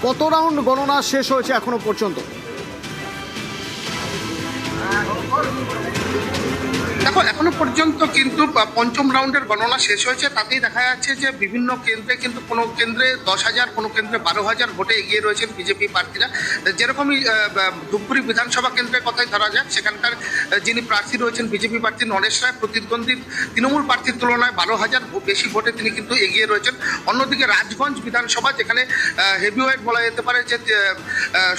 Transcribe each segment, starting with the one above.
কত রাউন্ড গণনা শেষ হয়েছে এখনো পর্যন্ত? দেখো, এখনো পর্যন্ত কিন্তু পঞ্চম রাউন্ডের গণনা শেষ হয়েছে। তাতেই দেখা যাচ্ছে যে বিভিন্ন কেন্দ্রে কিন্তু কোনো কেন্দ্রে 10,000, কোনো কেন্দ্রে 12,000 ভোটে এগিয়ে রয়েছেন বিজেপি প্রার্থীরা। যেরকমই ধূপগুড়ি বিধানসভা কেন্দ্রের কথাই ধরা যাক, সেখানকার যিনি প্রার্থী রয়েছেন বিজেপি প্রার্থী নরেশ রায়, প্রতিদ্বন্দ্বী তৃণমূল প্রার্থীর তুলনায় 12,000 বেশি ভোটে তিনি কিন্তু এগিয়ে রয়েছেন। অন্যদিকে রাজগঞ্জ বিধানসভা, যেখানে হেভিওয়েট বলা যেতে পারে যে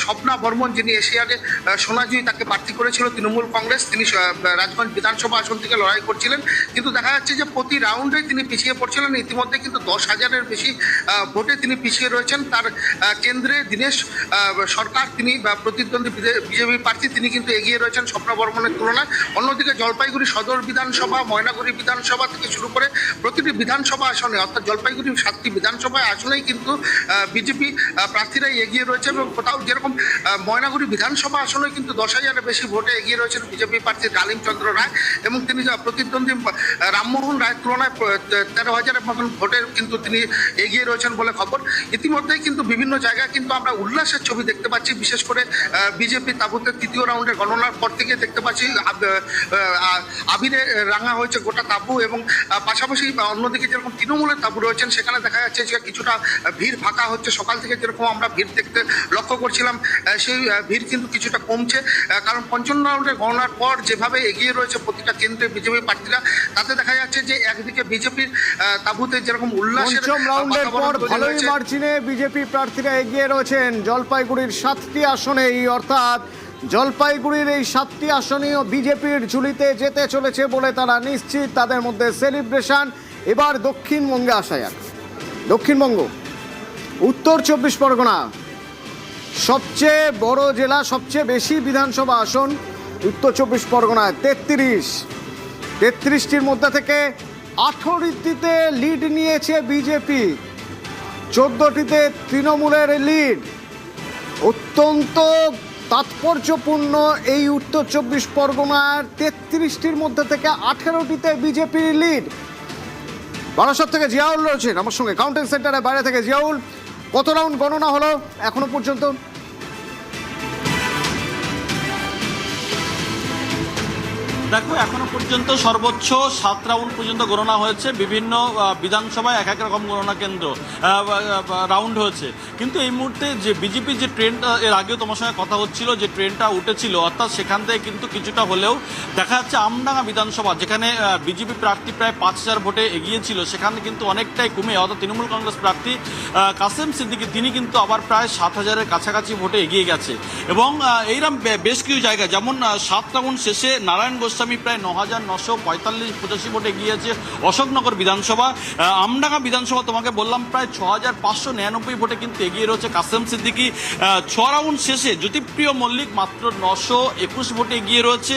স্বপ্না বর্মন, যিনি এশিয়াডে সোনাজয়ী, তাকে প্রার্থী করেছিল তৃণমূল কংগ্রেস, তিনি রাজগঞ্জ বিধানসভা আসন থেকে লড়াই করছিলেন। কিন্তু দেখা যাচ্ছে যে প্রতি রাউন্ডে তিনি পিছিয়ে পড়ছিলেন। ইতিমধ্যে কিন্তু 10,000-এর বেশি ভোটে তিনি পিছিয়ে রয়েছেন। তার কেন্দ্রে দীনেশ সরকার, তিনি প্রতিদ্বন্দ্বী বিজেপি প্রার্থী, তিনি কিন্তু এগিয়ে রয়েছেন স্বপ্না বর্মনের তুলনায়। অন্যদিকে জলপাইগুড়ি সদর বিধানসভা, ময়নাগুড়ি বিধানসভা থেকে শুরু করে প্রতিটি বিধানসভা আসনে, অর্থাৎ জলপাইগুড়ি 7টি বিধানসভা আসনেই কিন্তু বিজেপি প্রার্থীরাই এগিয়ে রয়েছে। এবং কোথাও যেরকম ময়নাগুড়ি বিধানসভা আসনে কিন্তু 10,000-এর বেশি ভোটে এগিয়ে রয়েছেন বিজেপি প্রার্থী ডালিম চন্দ্র রায়, এবং তিনি প্রতিদ্বন্দ্বী রামমোহন রায়ের তুলনায় 13,000-এর মতন ভোটে কিন্তু তিনি এগিয়ে রয়েছেন বলে খবর। ইতিমধ্যেই কিন্তু বিভিন্ন জায়গায় কিন্তু আমরা উল্লাসের ছবি দেখতে পাচ্ছি। বিশেষ করে বিজেপি তাবুতে তৃতীয় রাউন্ডের গণনার পর থেকে দেখতে পাচ্ছি আবিরে রাঙা হয়েছে গোটা তাবু, এবং পাশাপাশি অন্যদিকে যেরকম তৃণমূলের তাবু রয়েছেন, সেখানে দেখা যাচ্ছে যে কিছুটা ভিড় ফাঁকা হচ্ছে। সকাল থেকে যেরকম আমরা ভিড় দেখতে লক্ষ্য করছিলাম, সেই ভিড় কিন্তু কিছুটা কমছে। কারণ পঞ্চম রাউন্ডের গণনার পর যেভাবে এগিয়ে রয়েছে প্রতিটা কেন্দ্রে বিজেপি প্রার্থীরা, তাতে দেখা যাচ্ছে যে একদিকে বিজেপির তাবুতে যেরকম উল্লাসের রাউন্ডের পর ভালোই মার্জিনে বিজেপি প্রার্থীরা এগিয়ে রয়েছেন জলপাইগুড়ির 7টি আসনেই, অর্থাৎ জলপাইগুড়ির এই 7টি আসনেও বিজেপির ঝুলিতে যেতে চলেছে বলে তারা নিশ্চিত। তাদের মধ্যে সেলিব্রেশন। এবার দক্ষিণবঙ্গে আসা যাক। দক্ষিণবঙ্গ, উত্তর 24 পরগনা সবচেয়ে বড় জেলা, সবচেয়ে বেশি বিধানসভা আসন উত্তর 24 পরগনায় 33টির মধ্যে থেকে 18টিতে লিড নিয়েছে বিজেপি, 14টিতে তৃণমূলের লিড। অত্যন্ত তাৎপর্যপূর্ণ এই উত্তর 24 পরগনার 33টির মধ্যে থেকে 18টিতে বিজেপির লিড। বারাসাত থেকে জিয়াউল রয়েছেন আমার সঙ্গে কাউন্টিং সেন্টারের বাইরে থেকে। জিয়াউল, কত রাউন্ড গণনা হলো এখনো পর্যন্ত? দেখো, এখনো পর্যন্ত সর্বোচ্চ 7 রাউন্ড পর্যন্ত গণনা হয়েছে। বিভিন্ন বিধানসভায় এক এক রকম গণনা কেন্দ্র রাউন্ড হয়েছে। কিন্তু এই মুহূর্তে যে বিজেপির যে ট্রেনটা, এর আগেও তোমার সঙ্গে কথা হচ্ছিল, যে ট্রেনটা উঠেছিল, অর্থাৎ সেখান থেকে কিন্তু কিছুটা হলেও দেখা যাচ্ছে আমডাঙ্গা বিধানসভা, যেখানে বিজেপি প্রার্থী প্রায় 5,000 ভোটে এগিয়েছিল, সেখানে কিন্তু অনেকটাই কমে, অর্থাৎ তৃণমূল কংগ্রেস প্রার্থী কাসেম সিদ্দিকী, তিনি কিন্তু আবার প্রায় 7,000-এর কাছাকাছি ভোটে এগিয়ে গেছে। এবং এইরকম বেশ কিছু জায়গায়, যেমন 7 রাউন্ড শেষে নারায়ণ গোস্বামী প্রায় 9,945-85 ভোটে এগিয়েছে অশোকনগর বিধানসভা। আমডাঙ্গা বিধানসভা তোমাকে বললাম প্রায় 6,599 ভোটে কিন্তু এগিয়ে রয়েছে কাসেম সিদ্দিকী। 6 রাউন্ড শেষে জ্যোতিপ্রিয় মল্লিক মাত্র 921 ভোটে এগিয়ে রয়েছে।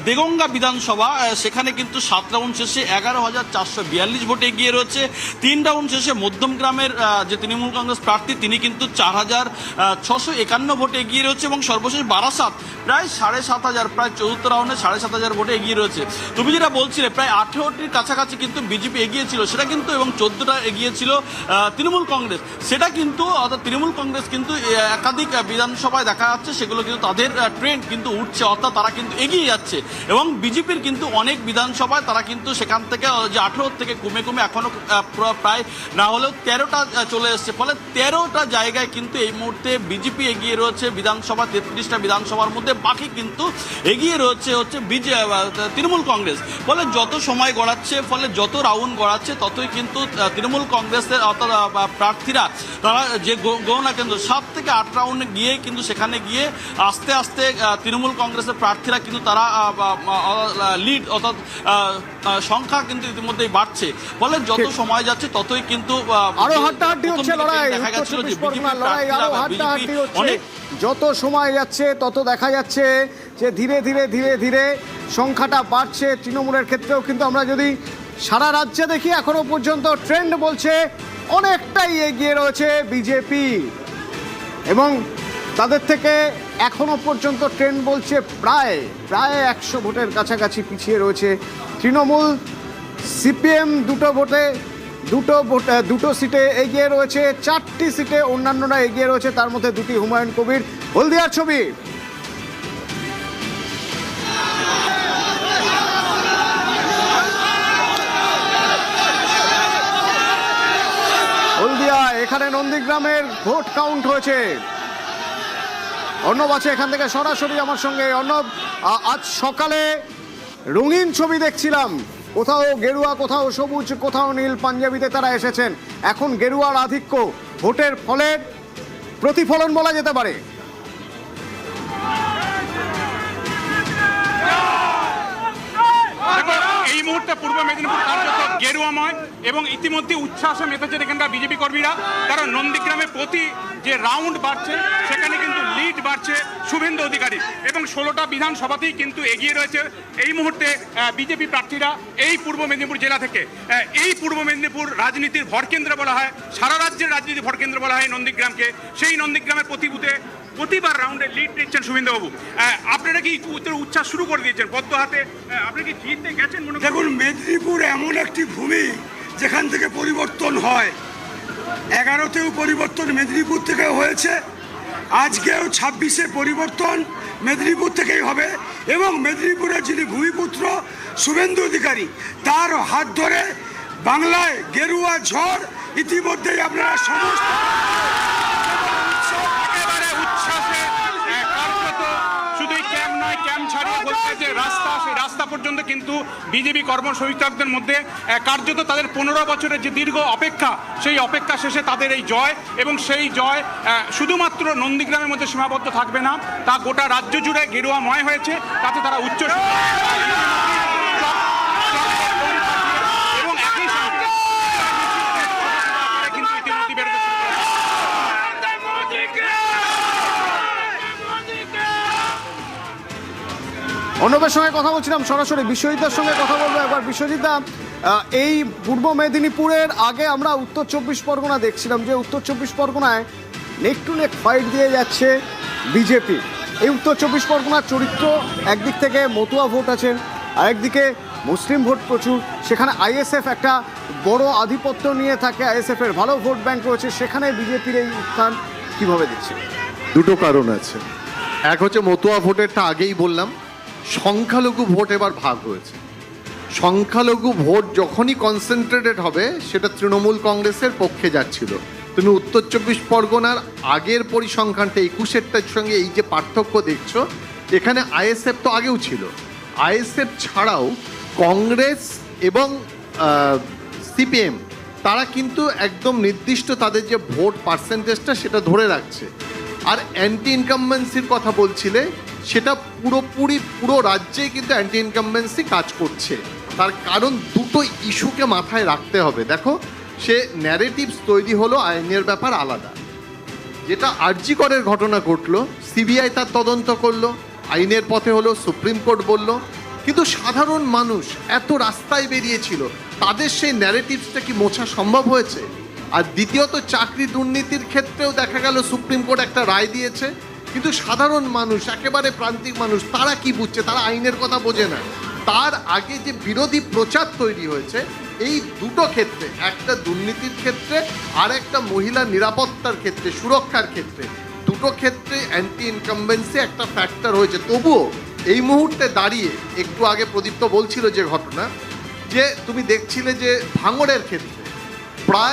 দেগঙ্গা বিধানসভা, সেখানে কিন্তু 7 রাউন্ড শেষে 11,442 ভোটে এগিয়ে রয়েছে। 3 রাউন্ড শেষে মধ্যমগ্রামের যে তৃণমূল কংগ্রেস প্রার্থী, তিনি কিন্তু 4,651 ভোটে এগিয়ে রয়েছে। এবং সর্বশেষ বারাসাত প্রায় 7,500, প্রায় 4th রাউন্ডে 7,500 ভোটে এগিয়ে রয়েছে। তুমি যেটা বলছিলে, প্রায় 18টির কাছাকাছি কিন্তু বিজেপি এগিয়েছিল, সেটা কিন্তু, এবং 14টা এগিয়েছিল তৃণমূল কংগ্রেস, সেটা কিন্তু, অর্থাৎ তৃণমূল কংগ্রেস কিন্তু একাধিক বিধানসভায় দেখা যাচ্ছে সেগুলো কিন্তু তাদের ট্রেন্ড কিন্তু উঠছে, অর্থাৎ তারা কিন্তু এগিয়ে যাচ্ছে। এবং বিজেপির কিন্তু অনেক বিধানসভায় তারা কিন্তু সেখান থেকে যে 18 থেকে কমে কমে এখনো প্রায় না হলেও 13টা চলে এসছে। ফলে 13টা জায়গায় কিন্তু এই মুহূর্তে বিজেপি এগিয়ে রয়েছে বিধানসভা, 33টা বিধানসভার মধ্যে। বাকি কিন্তু এগিয়ে রয়েছে হচ্ছে তৃণমূল কংগ্রেস। ফলে যত সময় গড়াচ্ছে, ফলে যত রাউন্ড গড়াচ্ছে, ততই কিন্তু তৃণমূল কংগ্রেসের অর্থাৎ প্রার্থীরা, তারা যে গণনা কেন্দ্র 7 থেকে 8 রাউন্ডে গিয়ে কিন্তু সেখানে গিয়ে আস্তে আস্তে তৃণমূল কংগ্রেসের প্রার্থীরা কিন্তু তারা লিড, অর্থাৎ সংখ্যা কিন্তু ইতিমধ্যেই বাড়ছে। ফলে যত সময় যাচ্ছে ততই কিন্তু আরো হাড্ডাহাড্ডি হচ্ছে লড়াই, দেখা যাচ্ছিল যে অনেক যত সময় যাচ্ছে তত দেখা যাচ্ছে যে ধীরে ধীরে ধীরে ধীরে সংখ্যাটা বাড়ছে তৃণমূলের ক্ষেত্রেও। কিন্তু আমরা যদি সারা রাজ্যে দেখি, এখনো পর্যন্ত ট্রেন্ড বলছে অনেকটাই এগিয়ে রয়েছে বিজেপি, এবং তাদের থেকে এখনো পর্যন্ত ট্রেন্ড বলছে প্রায় 100 ভোটের কাছাকাছি পিছিয়ে রয়েছে তৃণমূল। সিপিএম 2টো ভোটে দুটো সিটে এগিয়ে রয়েছে, 4টি সিটে অন্যান্যরা এগিয়ে রয়েছে, তার মধ্যে 2টি হুমায়ুন কবির। হলদিয়ার ছবি। হলদিয়া, এখানে নন্দীগ্রামের ভোট কাউন্ট হয়েছে। অর্ণব আছে এখান থেকে সরাসরি আমার সঙ্গে। অর্ণব, আজ সকালে রঙিন ছবি দেখছিলাম, কোথাও গেরুয়া, কোথাও সবুজ, কোথাও নীল পাঞ্জাবিতে তারা এসেছেন। এখন গেরুয়ার আধিক্য ভোটের ফলের প্রতিফলন বলা যেতে পারে। এই মুহূর্তে পূর্ব মেদিনীপুর কার্যত গেরুয়াময় এবং ইতিমধ্যে উচ্ছ্বাসে মেতেছেন এখানকার বিজেপি কর্মীরা। কারণ নন্দীগ্রামে প্রতি যে রাউন্ড বাড়ছে সেখানে কিন্তু লিড বাড়ছে শুভেন্দু অধিকারী এবং 16টা বিধানসভাতেই কিন্তু এগিয়ে রয়েছে এই মুহূর্তে বিজেপি প্রার্থীরা এই পূর্ব মেদিনীপুর জেলা থেকে। এই পূর্ব মেদিনীপুর রাজনীতির ভরকেন্দ্র বলা হয়, সারা রাজ্যের রাজনীতির ভরকেন্দ্র বলা হয় নন্দীগ্রামকে। সেই নন্দীগ্রামের প্রতি বুথে প্রতিবার রাউন্ডে লিড নিচ্ছেন শুভেন্দুবাবু। আপনারা কি উচ্ছ্বাস শুরু করে দিয়েছেন বদ্ধ হাতে? আপনি কি জিততে গেছেন মনে করেন? দেখুন, মেদিনীপুর এমন একটি ভূমি যেখান থেকে পরিবর্তন হয়। 11তেও পরিবর্তন মেদিনীপুর থেকে হয়েছে, আজকেও 26-এ পরিবর্তন মেদিনীপুর থেকেই হবে। এবং মেদিনীপুরের যিনি ভূমিপুত্র শুভেন্দু অধিকারী, তার হাত ধরে বাংলায় গেরুয়া ঝড় ইতিমধ্যেই আপনারা সমস্ত রাস্তা পর্যন্ত কিন্তু বিজেপি কর্মসমর্থকদের মধ্যে কার্যত তাদের 15 বছরের যে দীর্ঘ অপেক্ষা, সেই অপেক্ষা শেষে তাদের এই জয়। এবং সেই জয় শুধুমাত্র নন্দীগ্রামের মধ্যে সীমাবদ্ধ থাকবে না, তা গোটা রাজ্য জুড়ে গেরুয়াময় হয়েছে। তাতে তারা উচ্চ এবং একই সঙ্গে কিন্তু ইতিমধ্যে বেরোতে শুরু করেছে। অর্ণবের সঙ্গে কথা বলছিলাম, সরাসরি বিশ্বজিৎদার সঙ্গে কথা বলবো একবার। বিশ্বজিৎদা, এই পূর্ব মেদিনীপুরের আগে আমরা উত্তর 24 পরগনা দেখছিলাম, যে উত্তর 24 পরগনায় নেক টু নেক ফাইট দিয়ে যাচ্ছে বিজেপি। এই উত্তর 24 পরগনার চরিত্র, একদিক থেকে মতুয়া ভোট আছে, আরেকদিকে মুসলিম ভোট প্রচুর। সেখানে আইএসএফ একটা বড় আধিপত্য নিয়ে থাকে, আইএসএফের ভালো ভোট ব্যাংক রয়েছে। সেখানে বিজেপির এই উত্থান কীভাবে দেখছে? দুটো কারণ আছে। এক হচ্ছে মতুয়া ভোটেরটা আগেই বললাম, সংখ্যালঘু ভোট এবার ভাগ হয়েছে। সংখ্যালঘু ভোট যখনই কনসেন্ট্রেটেড হবে সেটা তৃণমূল কংগ্রেসের পক্ষে যাচ্ছিল। তুমি উত্তর 24 পরগনার আগের পরিসংখ্যানটা 21-এরটার সঙ্গে এই যে পার্থক্য দেখছো, এখানে আইএসএফ তো আগেও ছিল। আইএসএফ ছাড়াও কংগ্রেস এবং সিপিএম তারা কিন্তু একদম নির্দিষ্ট তাদের যে ভোট পার্সেন্টেজটা সেটা ধরে রাখছে। আর অ্যান্টি ইনকামবেন্সির কথা বলছিলে, সেটা পুরো রাজ্যে কিন্তু অ্যান্টি ইনকামবেন্সি কাজ করছে। তার কারণ দুটো ইস্যুকে মাথায় রাখতে হবে। দেখো, সে ন্যারেটিভস তৈরি হলো আইনের ব্যাপার আলাদা। যেটা আরজি করের ঘটনা ঘটলো, সিবিআই তার তদন্ত করলো, আইনের পথে হলো, সুপ্রিম কোর্ট বলল। কিন্তু সাধারণ মানুষ এত রাস্তায় বেরিয়েছিল, তাদের সেই ন্যারেটিভসটা কি মোছা সম্ভব হয়েছে? আর দ্বিতীয়ত, চাকরি দুর্নীতির ক্ষেত্রেও দেখা গেল সুপ্রিম কোর্ট একটা রায় দিয়েছে, কিন্তু সাধারণ মানুষ, একেবারে প্রান্তিক মানুষ, তারা কি বুঝছে? তারা আইনের কথা বোঝে না। তার আগে যে বিরোধী প্রচার তৈরি হয়েছে এই দুটো ক্ষেত্রে, একটা দুর্নীতির ক্ষেত্রে আর একটা মহিলা নিরাপত্তার ক্ষেত্রে, সুরক্ষার ক্ষেত্রে, দুটো ক্ষেত্রে অ্যান্টি ইনকামবেন্সি একটা ফ্যাক্টর হয়েছে। তবুও এই মুহূর্তে দাঁড়িয়ে, একটু আগে প্রদীপ্ত বলছিল যে ঘটনা, যে তুমি দেখছিলে যে ভাঙড়ের ক্ষেত্রে প্রায়